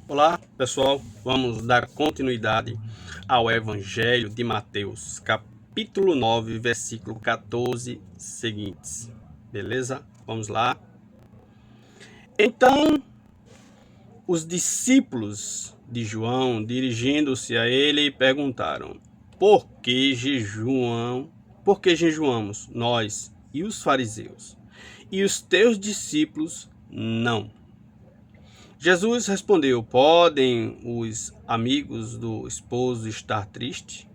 Olá, pessoal. Vamos dar continuidade ao Evangelho de Mateus, capítulo 9, versículo 14 seguintes. Beleza? Vamos lá. Então, os discípulos de João, dirigindo-se a ele, perguntaram: Por que jejuamos nós e os fariseus, e os teus discípulos não? Jesus respondeu: Podem os amigos do esposo estar tristes,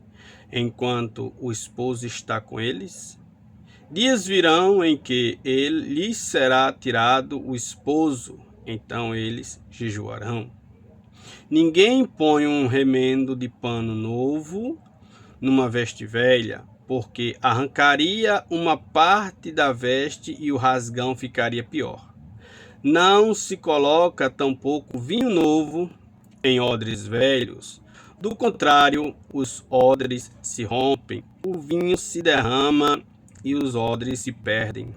enquanto o esposo está com eles? Dias virão em que lhes será tirado o esposo, então eles jejuarão. Ninguém põe um remendo de pano novo numa veste velha, porque arrancaria uma parte da veste e o rasgão ficaria pior. Não se coloca tampouco vinho novo em odres velhos. Do contrário, os odres se rompem, o vinho se derrama e os odres se perdem.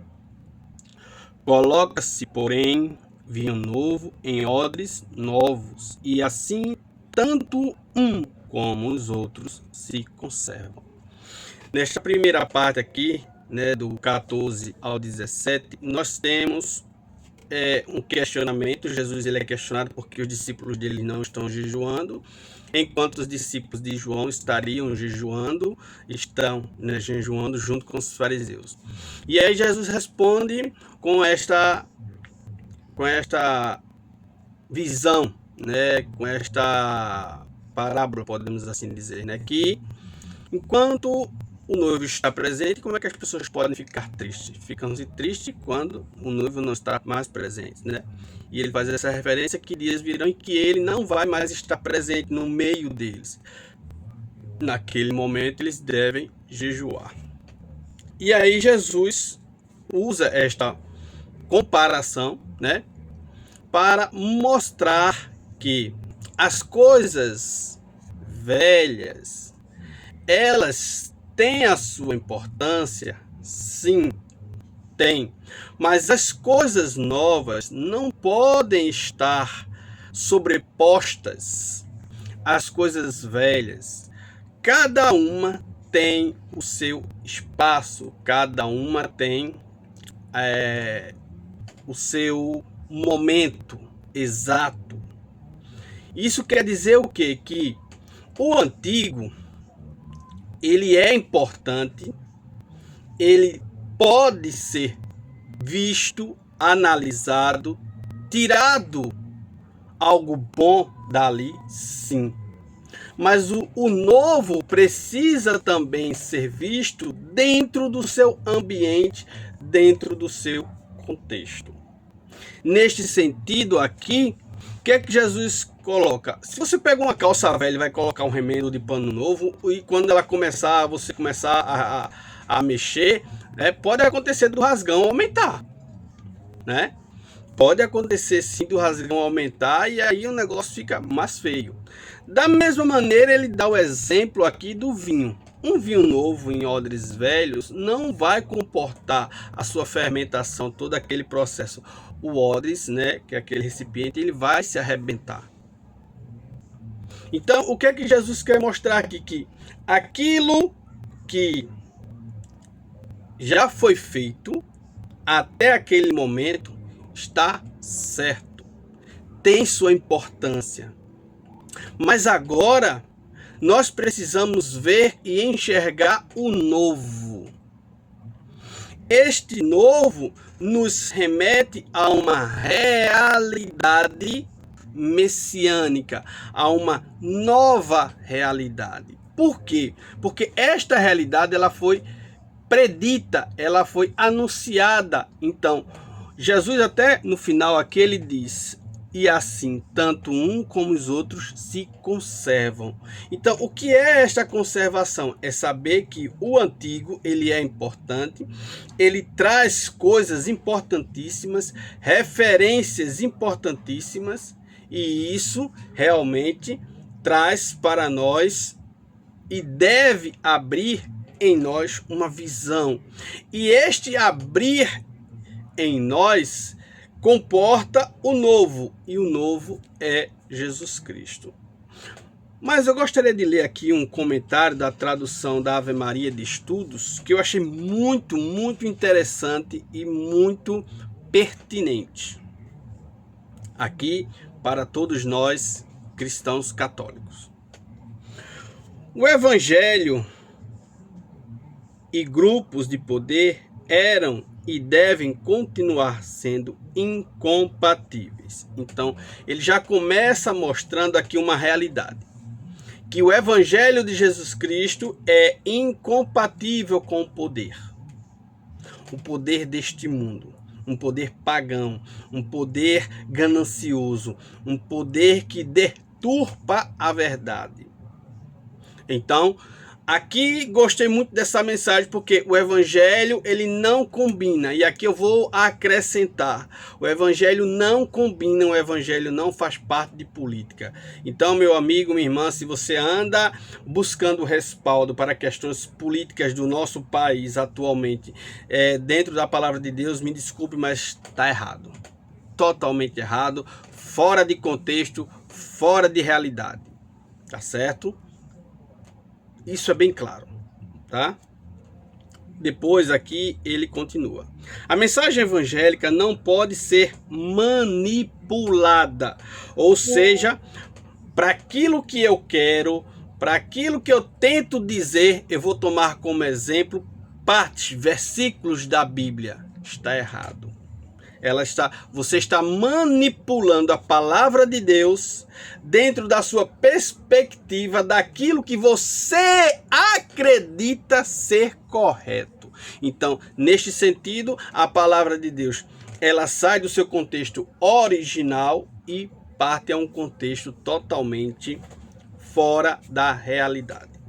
Coloca-se, porém, vinho novo em odres novos, e assim tanto um como os outros se conservam. Nesta primeira parte aqui, do 14 ao 17, nós temos um questionamento. Jesus ele é questionado porque os discípulos dele não estão jejuando, enquanto os discípulos de João estão jejuando junto com os fariseus. E aí Jesus responde com esta visão, com esta parábola, podemos assim dizer, que enquanto o noivo está presente, como é que as pessoas podem ficar tristes? Ficam tristes quando o noivo não está mais presente, E ele faz essa referência que dias virão em que ele não vai mais estar presente no meio deles. Naquele momento eles devem jejuar. E aí Jesus usa esta comparação, para mostrar que as coisas velhas, elas têm a sua importância, sim, tem. Mas as coisas novas não podem estar sobrepostas às coisas velhas. Cada uma tem o seu espaço, cada uma tem o seu momento exato. Isso quer dizer o quê? Que o antigo, ele é importante, ele pode ser visto, analisado, tirado algo bom dali, sim. Mas o novo precisa também ser visto dentro do seu ambiente, dentro do seu contexto. Neste sentido aqui, o que é que Jesus coloca? Se você pega uma calça velha e vai colocar um remendo de pano novo, e quando ela você começar a mexer, pode acontecer do rasgão aumentar, Pode acontecer sim do rasgão aumentar, e aí o negócio fica mais feio. Da mesma maneira, ele dá o exemplo aqui do vinho. Um vinho novo em odres velhos não vai comportar a sua fermentação, todo aquele processo. O odres, que é aquele recipiente, ele vai se arrebentar. Então, o que é que Jesus quer mostrar aqui? Que aquilo que já foi feito até aquele momento está certo, tem sua importância. Mas agora nós precisamos ver e enxergar o novo. Este novo nos remete a uma realidade messiânica, a uma nova realidade. Por quê? Porque esta realidade ela foi predita, ela foi anunciada. Então, Jesus até no final aqui ele diz: e assim, tanto um como os outros se conservam. Então, o que é esta conservação? É saber que o antigo, ele é importante, ele traz coisas importantíssimas, referências importantíssimas, e isso realmente traz para nós e deve abrir em nós uma visão. E este abrir em nós comporta o novo, e o novo é Jesus Cristo. Mas eu gostaria de ler aqui um comentário da tradução da Ave Maria de Estudos, que eu achei muito, muito interessante e muito pertinente aqui para todos nós cristãos católicos. O Evangelho e grupos de poder eram e devem continuar sendo incompatíveis. Então, ele já começa mostrando aqui uma realidade, que o Evangelho de Jesus Cristo é incompatível com o poder deste mundo, um poder pagão, um poder ganancioso, um poder que deturpa a verdade. Então, aqui gostei muito dessa mensagem, porque o Evangelho ele não combina, e aqui eu vou acrescentar, o Evangelho não combina, o Evangelho não faz parte de política. Então, meu amigo, minha irmã, se você anda buscando respaldo para questões políticas do nosso país atualmente, dentro da palavra de Deus, me desculpe, mas está errado, totalmente errado, fora de contexto, fora de realidade, tá certo? Isso é bem claro, tá? Depois aqui ele continua. A mensagem evangélica não pode ser manipulada. Ou seja, para aquilo que eu quero, para aquilo que eu tento dizer, eu vou tomar como exemplo partes, versículos da Bíblia. Está errado. Você está manipulando a palavra de Deus dentro da sua perspectiva, daquilo que você acredita ser correto. Então, neste sentido, a palavra de Deus, ela sai do seu contexto original e parte a um contexto totalmente fora da realidade.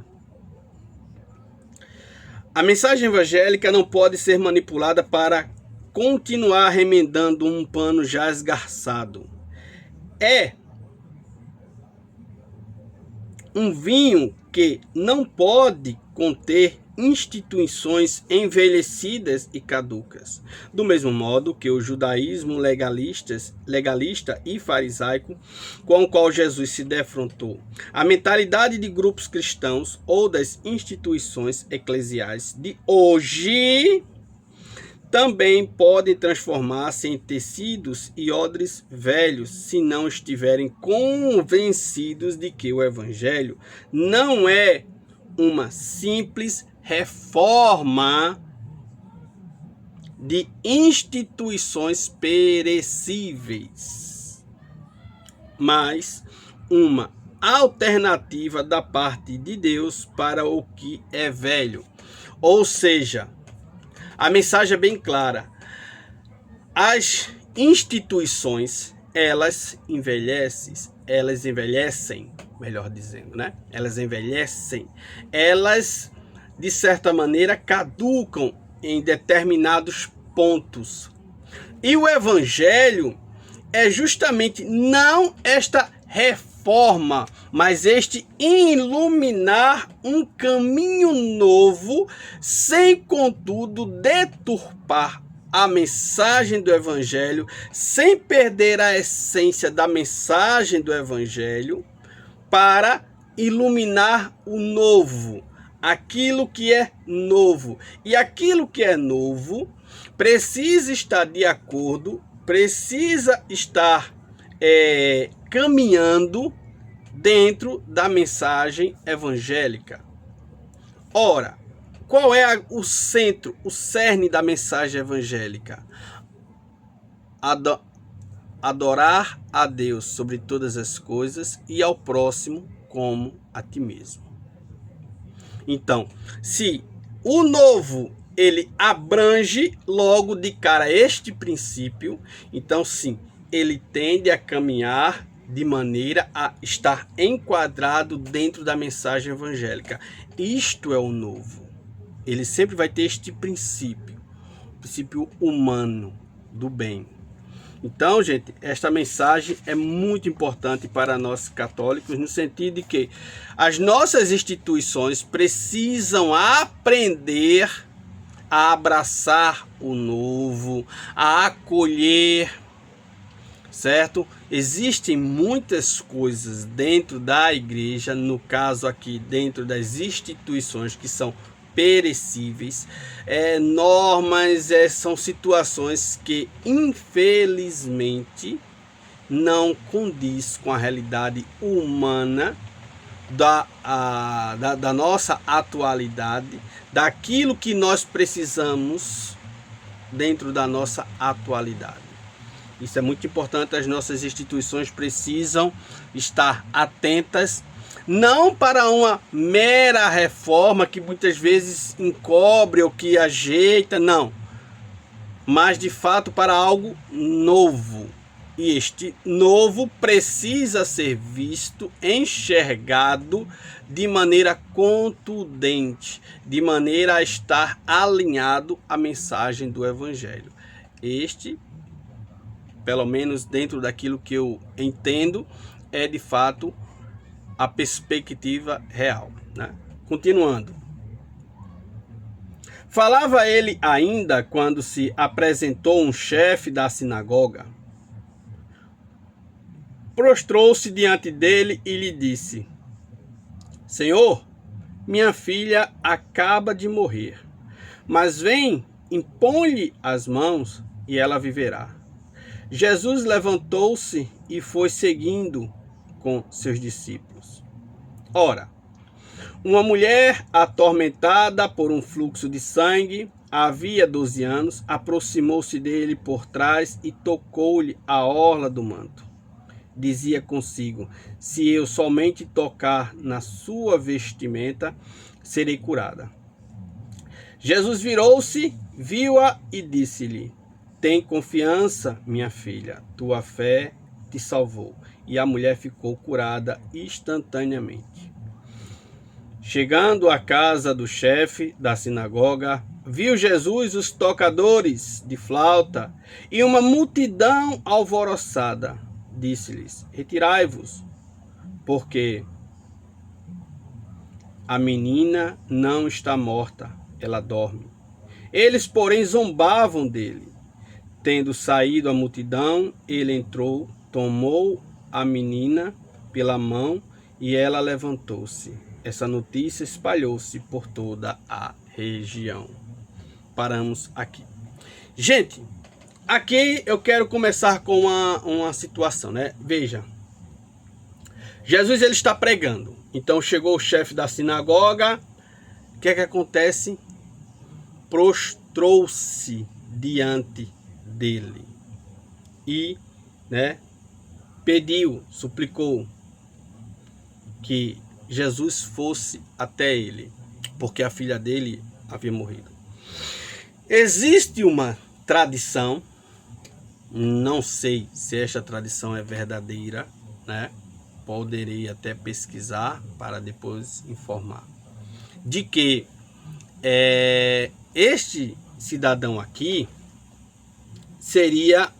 A mensagem evangélica não pode ser manipulada para continuar remendando um pano já esgarçado. É um vinho que não pode conter instituições envelhecidas e caducas. Do mesmo modo que o judaísmo legalista e farisaico, com o qual Jesus se defrontou, a mentalidade de grupos cristãos ou das instituições eclesiais de hoje também podem transformar-se em tecidos e odres velhos se não estiverem convencidos de que o Evangelho não é uma simples reforma de instituições perecíveis, mas uma alternativa da parte de Deus para o que é velho. Ou seja, a mensagem é bem clara. As instituições, elas envelhecem, melhor dizendo, né? Elas envelhecem. Elas, de certa maneira, caducam em determinados pontos. E o Evangelho é justamente não esta reforma, mas este iluminar um caminho novo, sem contudo deturpar a mensagem do Evangelho, sem perder a essência da mensagem do Evangelho, para iluminar o novo, aquilo que é novo. E aquilo que é novo precisa estar de acordo, precisa estar caminhando dentro da mensagem evangélica. Ora, qual é o centro, o cerne da mensagem evangélica? Adorar a Deus sobre todas as coisas e ao próximo como a ti mesmo. Então, se o novo ele abrange logo de cara este princípio, então sim, ele tende a caminhar de maneira a estar enquadrado dentro da mensagem evangélica. Isto é o novo. Ele sempre vai ter este princípio, o princípio humano do bem. Então, gente, esta mensagem é muito importante para nós católicos, no sentido de que as nossas instituições precisam aprender a abraçar o novo, a acolher certo? Existem muitas coisas dentro da igreja, no caso aqui dentro das instituições, que são perecíveis, normas, são situações que infelizmente não condiz com a realidade humana da nossa atualidade, daquilo que nós precisamos dentro da nossa atualidade. Isso é muito importante, as nossas instituições precisam estar atentas, não para uma mera reforma que muitas vezes encobre ou que ajeita, não, mas de fato para algo novo. E este novo precisa ser visto, enxergado de maneira contundente, de maneira a estar alinhado à mensagem do Evangelho. Pelo menos dentro daquilo que eu entendo, é de fato a perspectiva real, né? Continuando. Falava ele ainda quando se apresentou um chefe da sinagoga. Prostrou-se diante dele e lhe disse: Senhor, minha filha acaba de morrer, mas vem, impõe-lhe as mãos e ela viverá. Jesus levantou-se e foi seguindo com seus discípulos. Ora, uma mulher atormentada por um fluxo de sangue, havia 12 anos, aproximou-se dele por trás e tocou-lhe a orla do manto. Dizia consigo: se eu somente tocar na sua vestimenta, serei curada. Jesus virou-se, viu-a e disse-lhe: tem confiança, minha filha, tua fé te salvou. E a mulher ficou curada instantaneamente. Chegando à casa do chefe da sinagoga, viu Jesus os tocadores de flauta e uma multidão alvoroçada. Disse-lhes: retirai-vos, porque a menina não está morta, ela dorme. Eles, porém, zombavam dele. Tendo saído a multidão, ele entrou, tomou a menina pela mão e ela levantou-se. Essa notícia espalhou-se por toda a região. Paramos aqui. Gente, aqui eu quero começar com uma situação, né? Veja, Jesus ele está pregando. Então chegou o chefe da sinagoga. O que é que acontece? Prostrou-se diante dele e, pediu, suplicou que Jesus fosse até ele, porque a filha dele havia morrido. Existe uma tradição, não sei se esta tradição é verdadeira, né? Poderei até pesquisar para depois informar, de que este cidadão aqui seria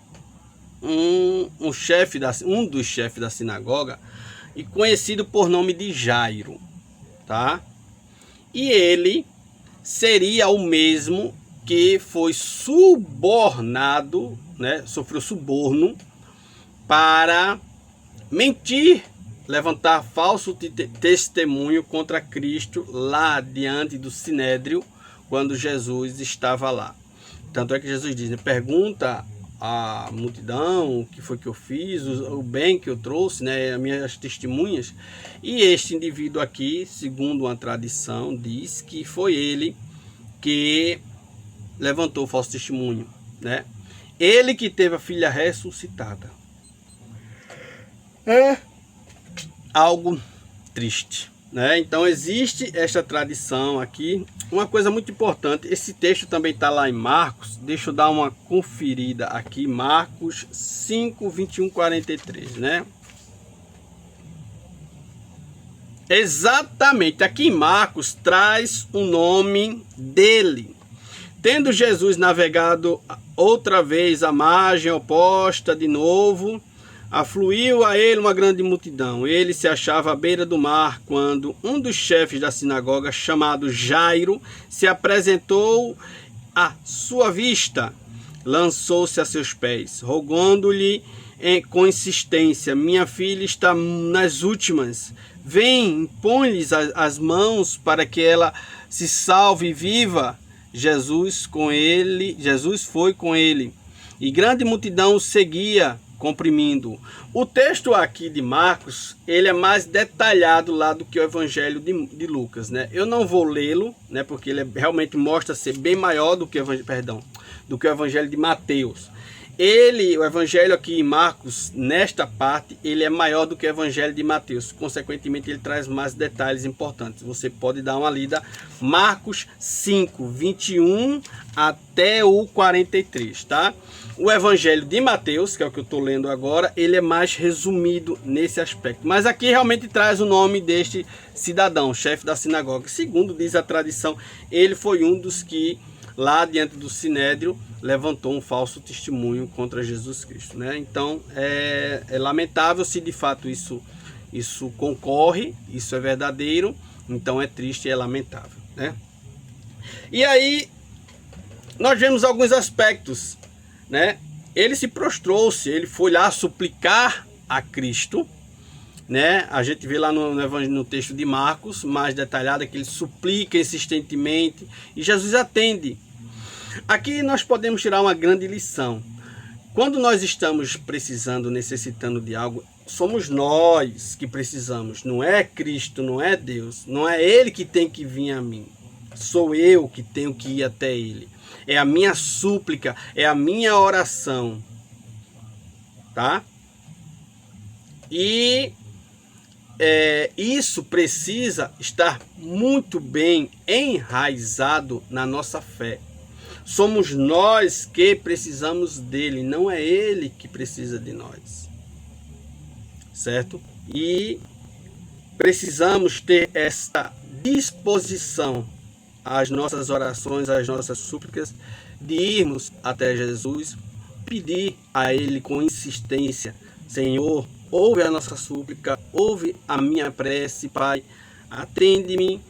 um dos chefes da sinagoga e conhecido por nome de Jairo, tá? E ele seria o mesmo que foi subornado, né? Sofreu suborno para mentir, levantar falso testemunho contra Cristo lá diante do Sinédrio, quando Jesus estava lá. Tanto é que Jesus diz, né? Pergunta à multidão o que foi que eu fiz, o bem que eu trouxe, né? As minhas testemunhas. E este indivíduo aqui, segundo uma tradição, diz que foi ele que levantou o falso testemunho, né? Ele que teve a filha ressuscitada. É algo triste, né? Então existe esta tradição aqui. Uma coisa muito importante, esse texto também está lá em Marcos. Deixa eu dar uma conferida aqui. Marcos 5, 21, 43, né? Exatamente, aqui em Marcos traz o nome dele. Tendo Jesus navegado outra vez à margem oposta de novo, afluiu a ele uma grande multidão. Ele se achava à beira do mar quando um dos chefes da sinagoga, chamado Jairo, se apresentou à sua vista. lançou-se a seus pés, rogando-lhe com insistência: minha filha está nas últimas, vem, impõe-lhes as mãos para que ela se salve e viva. Jesus foi com ele, e grande multidão o seguia, comprimindo. O texto aqui de Marcos, ele é mais detalhado lá do que o Evangelho de Lucas, né? Eu não vou lê-lo, né? Porque ele realmente mostra ser bem maior do que do que o Evangelho de Mateus. O Evangelho aqui em Marcos, nesta parte, ele é maior do que o Evangelho de Mateus. Consequentemente, ele traz mais detalhes importantes. Você pode dar uma lida. Marcos 5, 21 até o 43, tá? O Evangelho de Mateus, que é o que eu estou lendo agora, ele é mais resumido nesse aspecto. Mas aqui realmente traz o nome deste cidadão, chefe da sinagoga. Segundo diz a tradição, ele foi um dos que, lá diante do Sinédrio, levantou um falso testemunho contra Jesus Cristo, né? Então é lamentável se de fato isso concorre, isso é verdadeiro, então é triste e é lamentável, né? E aí nós vemos alguns aspectos, né? Ele se prostrou-se, ele foi lá suplicar a Cristo, né? A gente vê lá no texto de Marcos, mais detalhado, que ele suplica insistentemente e Jesus atende. Aqui nós podemos tirar uma grande lição. Quando nós estamos precisando, necessitando de algo, somos nós que precisamos, não é Cristo, não é Deus, não é Ele que tem que vir a mim, sou eu que tenho que ir até Ele. É a minha súplica, é a minha oração, tá? E isso precisa estar muito bem enraizado na nossa fé. Somos nós que precisamos dele, não é ele que precisa de nós, certo? E precisamos ter essa disposição às nossas orações, às nossas súplicas, de irmos até Jesus, pedir a ele com insistência: Senhor, ouve a nossa súplica, ouve a minha prece, Pai, atende-me.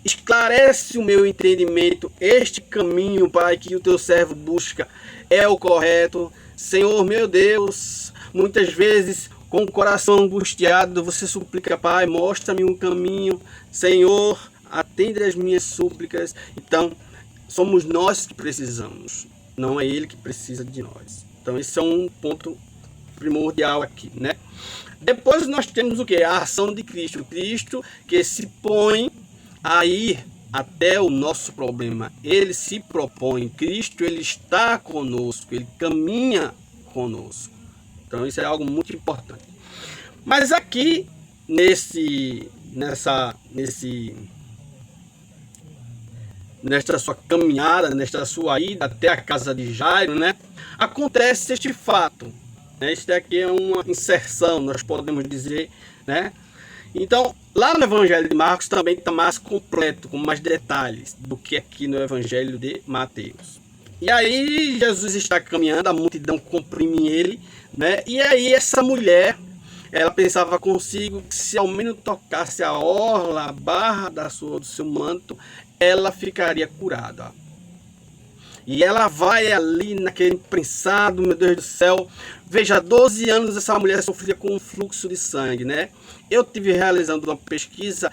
Esclarece o meu entendimento, este caminho, Pai, que o teu servo busca é o correto. Senhor, meu Deus, muitas vezes com o coração angustiado, você suplica: Pai, mostra-me um caminho. Senhor, atende as minhas súplicas. Então, somos nós que precisamos, não é ele que precisa de nós. Então, esse é um ponto primordial aqui, né? Depois nós temos o que? A ação de Cristo. Cristo que se põe a ir até o nosso problema. Ele se propõe. Cristo, ele está conosco, ele caminha conosco. Então isso é algo muito importante. Mas aqui nesta sua caminhada, nesta sua ida até a casa de Jairo, né, acontece este fato, né? Este aqui é uma inserção, nós podemos dizer, né? Então, lá no Evangelho de Marcos também está mais completo, com mais detalhes do que aqui no Evangelho de Mateus. E aí Jesus está caminhando, a multidão comprime ele, né? E aí essa mulher, ela pensava consigo que se ao menos tocasse a orla, a barra do seu manto, ela ficaria curada. E ela vai ali naquele prensado, meu Deus do céu. Veja, 12 anos essa mulher sofria com um fluxo de sangue, né? Eu tive realizando uma pesquisa,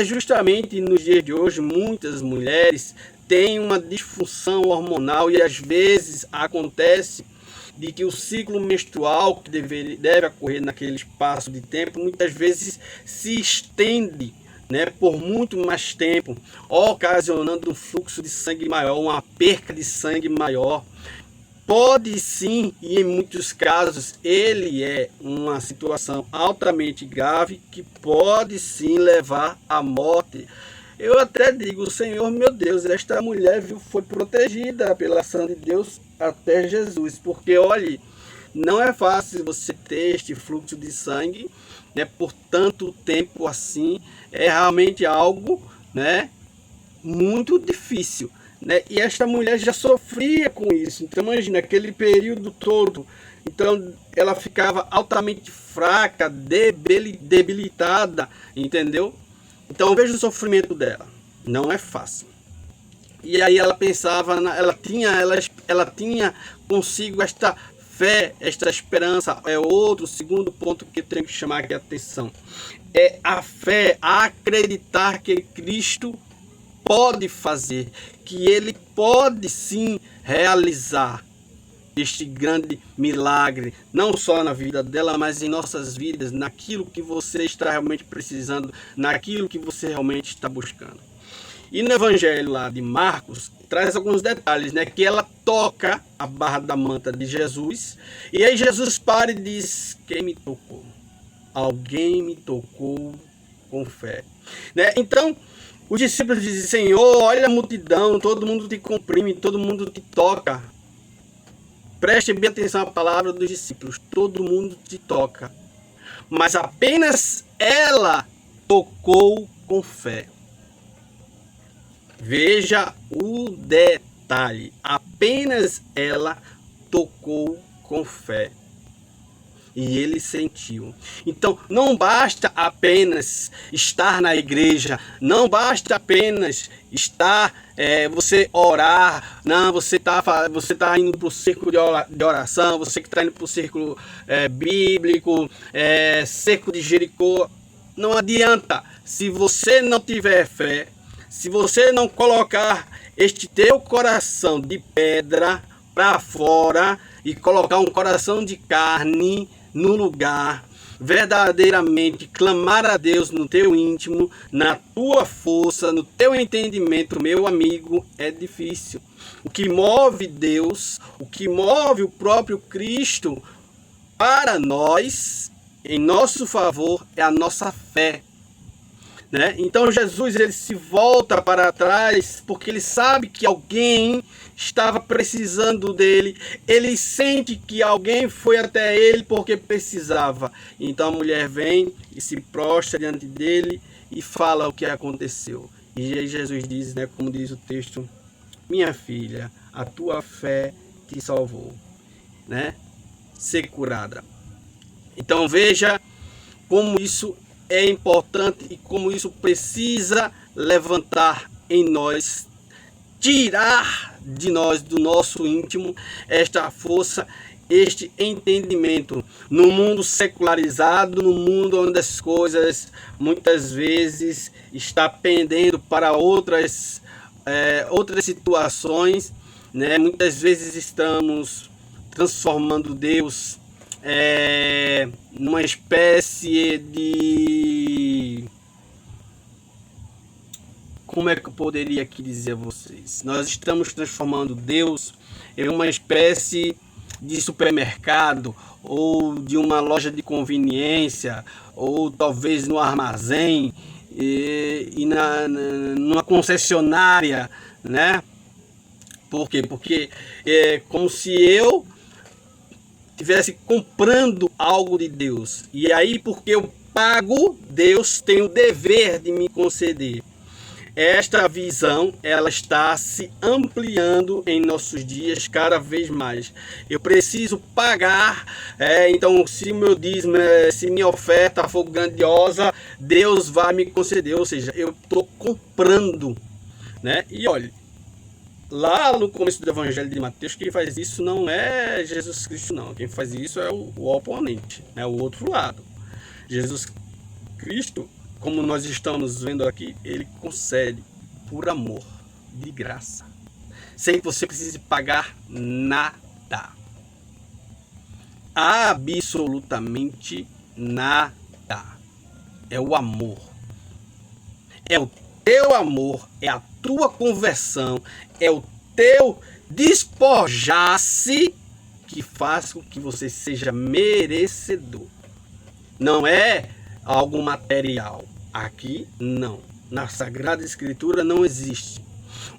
justamente nos dias de hoje, muitas mulheres têm uma disfunção hormonal e às vezes acontece de que o ciclo menstrual que deve ocorrer naquele espaço de tempo, muitas vezes se estende, né, por muito mais tempo, ocasionando um fluxo de sangue maior, uma perca de sangue maior. Pode sim, e em muitos casos, ele é uma situação altamente grave que pode sim levar à morte. Eu até digo: Senhor, meu Deus, esta mulher foi protegida pela ação de Deus até Jesus, porque olhe, não é fácil você ter este fluxo de sangue, né, por tanto tempo assim. É realmente algo, né, muito difícil, né? E esta mulher já sofria com isso. Então imagina aquele período todo. Então ela ficava altamente fraca, debilitada, entendeu? Então veja o sofrimento dela. Não é fácil. E aí ela pensava, ela tinha consigo esta fé, esta esperança. É outro segundo ponto que eu tenho que chamar aqui a atenção. É a fé, a acreditar que Cristo pode fazer, que Ele pode sim realizar este grande milagre, não só na vida dela, mas em nossas vidas, naquilo que você está realmente precisando, naquilo que você realmente está buscando. E no evangelho lá de Marcos, traz alguns detalhes, né? Que ela toca a barra da manta de Jesus, e aí Jesus para e diz: quem me tocou? Alguém me tocou com fé, né? Então, os discípulos dizem: Senhor, olha a multidão, todo mundo te comprime, todo mundo te toca. Preste bem atenção à palavra dos discípulos, todo mundo te toca, mas apenas ela tocou com fé. Veja o detalhe, apenas ela tocou com fé. E ele sentiu. Então, não basta apenas estar na igreja, não basta apenas estar, você orar, não, você tá indo para o círculo de oração, você que está indo para o círculo bíblico, cerco de Jericó. Não adianta, se você não tiver fé, se você não colocar este teu coração de pedra para fora e colocar um coração de carne no lugar, verdadeiramente clamar a Deus no teu íntimo, na tua força, no teu entendimento, meu amigo, é difícil. O que move Deus, o que move o próprio Cristo para nós, em nosso favor, é a nossa fé. Né? Então Jesus, ele se volta para trás porque ele sabe que alguém estava precisando dele, ele sente que alguém foi até ele porque precisava. Então a mulher vem e se prostra diante dele e fala o que aconteceu. E aí Jesus diz, né, como diz o texto: minha filha, a tua fé te salvou, né? Ser curada. Então veja como isso é importante e como isso precisa levantar em nós, tirar de nós, do nosso íntimo, esta força, este entendimento. No mundo secularizado, no mundo onde as coisas muitas vezes estão pendendo para outras situações, né? Muitas vezes estamos transformando Deus numa espécie de... Como é que eu poderia aqui dizer a vocês? Nós estamos transformando Deus em uma espécie de supermercado, ou de uma loja de conveniência, ou talvez no armazém, numa concessionária, né? Por quê? Porque é como se eu estivesse comprando algo de Deus. E aí, porque eu pago, Deus tem o dever de me conceder. Esta visão, ela está se ampliando em nossos dias cada vez mais. Eu preciso pagar, então se meu dízimo, se minha oferta for grandiosa, Deus vai me conceder. Ou seja, eu estou comprando, né? E olha, lá no começo do Evangelho de Mateus, quem faz isso não é Jesus Cristo, não. Quem faz isso é o oponente, né? O outro lado. Jesus Cristo, como nós estamos vendo aqui, ele concede por amor, de graça, sem que você precise pagar nada. Absolutamente nada. É o amor. É o teu amor, é a tua conversão, é o teu despojar-se que faz com que você seja merecedor. Não é algo material. Aqui não. Na Sagrada Escritura não existe.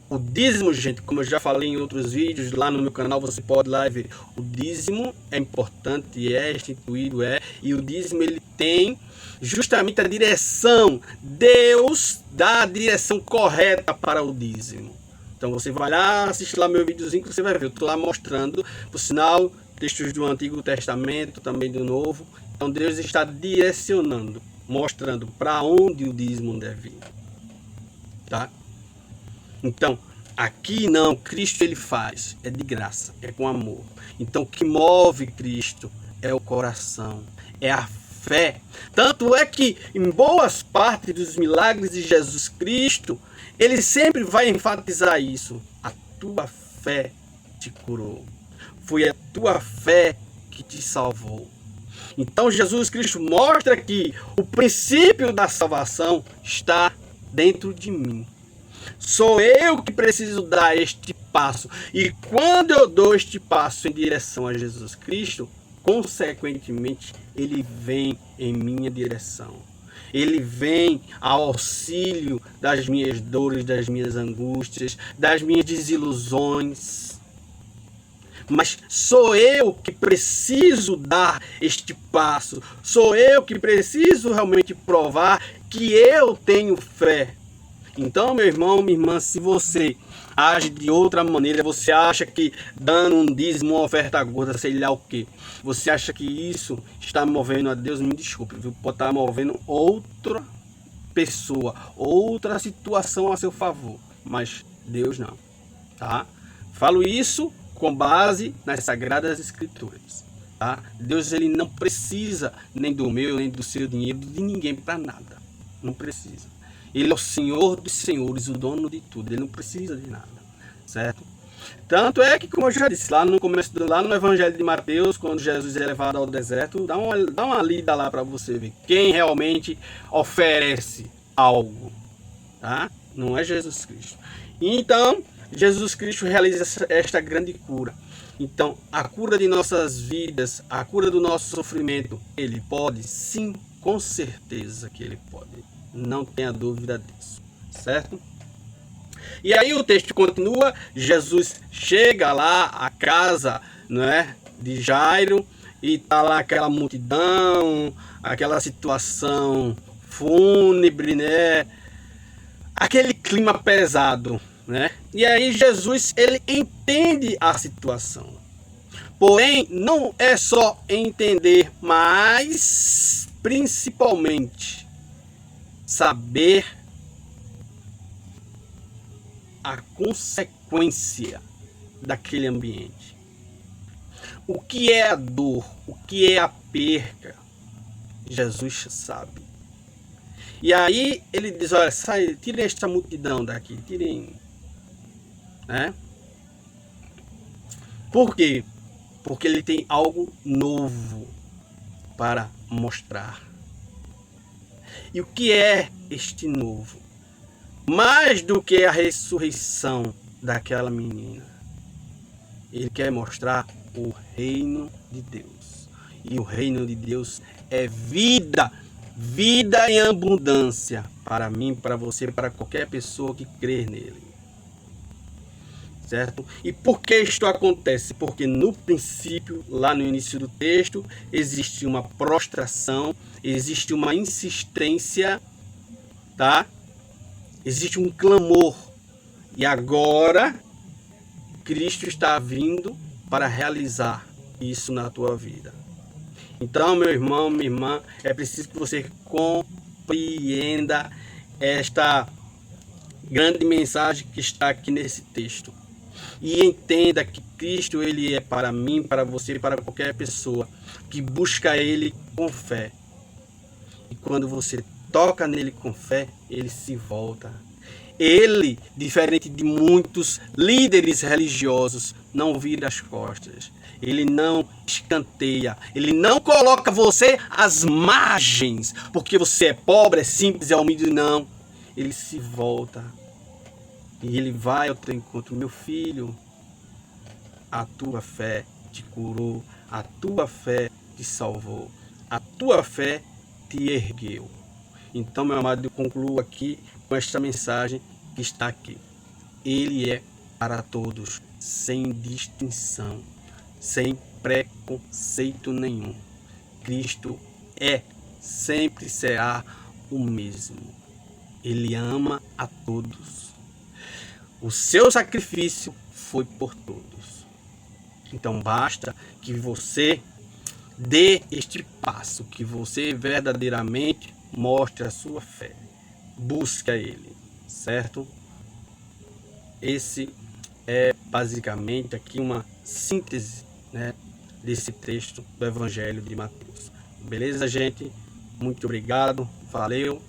O dízimo, gente, como eu já falei em outros vídeos, lá no meu canal você pode lá ver. O dízimo é importante, é instituído, e o dízimo ele tem justamente a direção. Deus dá a direção correta para o dízimo. Então você vai lá, assiste lá meu videozinho que você vai ver. Eu estou lá mostrando, por sinal, textos do Antigo Testamento, também do Novo. Então Deus está direcionando, mostrando para onde o dízimo deve ir. Tá? Então, Aqui não, Cristo ele faz, é de graça, é com amor. Então o que move Cristo é o coração, é a fé. Tanto é que em boas partes dos milagres de Jesus Cristo, ele sempre vai enfatizar isso. A tua fé te curou. Foi a tua fé que te salvou. Então Jesus Cristo mostra que o princípio da salvação está dentro de mim. Sou eu que preciso dar este passo. E quando eu dou este passo em direção a Jesus Cristo, consequentemente, ele vem em minha direção. Ele vem ao auxílio das minhas dores, das minhas angústias, das minhas desilusões. Mas sou eu que preciso dar este passo. Sou eu que preciso realmente provar que eu tenho fé. Então, meu irmão, minha irmã, se você age de outra maneira, você acha que dando um dízimo, uma oferta gorda, sei lá o que, você acha que isso está movendo a Deus, me desculpe, viu? Pode estar movendo outra pessoa, outra situação a seu favor, mas Deus não, tá? Falo isso com base nas Sagradas Escrituras, tá? Deus ele não precisa nem do meu, nem do seu dinheiro, de ninguém para nada, não precisa. Ele é o Senhor dos senhores, o dono de tudo. Ele não precisa de nada, certo? Tanto é que, como eu já disse, lá no Evangelho de Mateus, quando Jesus é levado ao deserto, dá uma lida lá para você ver quem realmente oferece algo, tá? Não é Jesus Cristo. Então, Jesus Cristo realiza esta grande cura. Então, a cura de nossas vidas, a cura do nosso sofrimento, ele pode? Sim, com certeza que ele pode. Não tenha dúvida disso, certo? E aí o texto continua, Jesus chega lá à casa, né, de Jairo, e tá lá aquela multidão, aquela situação fúnebre, né? Aquele clima pesado, né? E aí Jesus, ele entende a situação. Porém, não é só entender, mas principalmente saber a consequência daquele ambiente. O que é a dor? O que é a perca? Jesus sabe. E aí ele diz, olha, sai, tirem esta multidão daqui, tirem, né? Por quê? Porque ele tem algo novo para mostrar. E o que é este novo? Mais do que a ressurreição daquela menina, ele quer mostrar o reino de Deus. E o reino de Deus é vida, vida em abundância para mim, para você, para qualquer pessoa que crer nele. Certo? E por que isto acontece? Porque no princípio, lá no início do texto, existe uma prostração, existe uma insistência, tá? Existe um clamor. E agora, Cristo está vindo para realizar isso na tua vida. Então, meu irmão, minha irmã, é preciso que você compreenda esta grande mensagem que está aqui nesse texto. E entenda que Cristo ele é para mim, para você, para qualquer pessoa que busca ele com fé. E quando você toca nele com fé, ele se volta. Ele, diferente de muitos líderes religiosos, não vira as costas. Ele não escanteia. Ele não coloca você às margens, porque você é pobre, é simples, é humilde, não. Ele se volta. E ele vai ao teu encontro, meu filho, a tua fé te curou, a tua fé te salvou, a tua fé te ergueu. Então, meu amado, eu concluo aqui com esta mensagem que está aqui. Ele é para todos, sem distinção, sem preconceito nenhum. Cristo é, sempre será o mesmo. Ele ama a todos. O seu sacrifício foi por todos. Então basta que você dê este passo, que você verdadeiramente mostre a sua fé. Busque a Ele, certo? esse é basicamente aqui uma síntese, né, desse texto do Evangelho de Mateus. Beleza, gente? Muito obrigado. Valeu.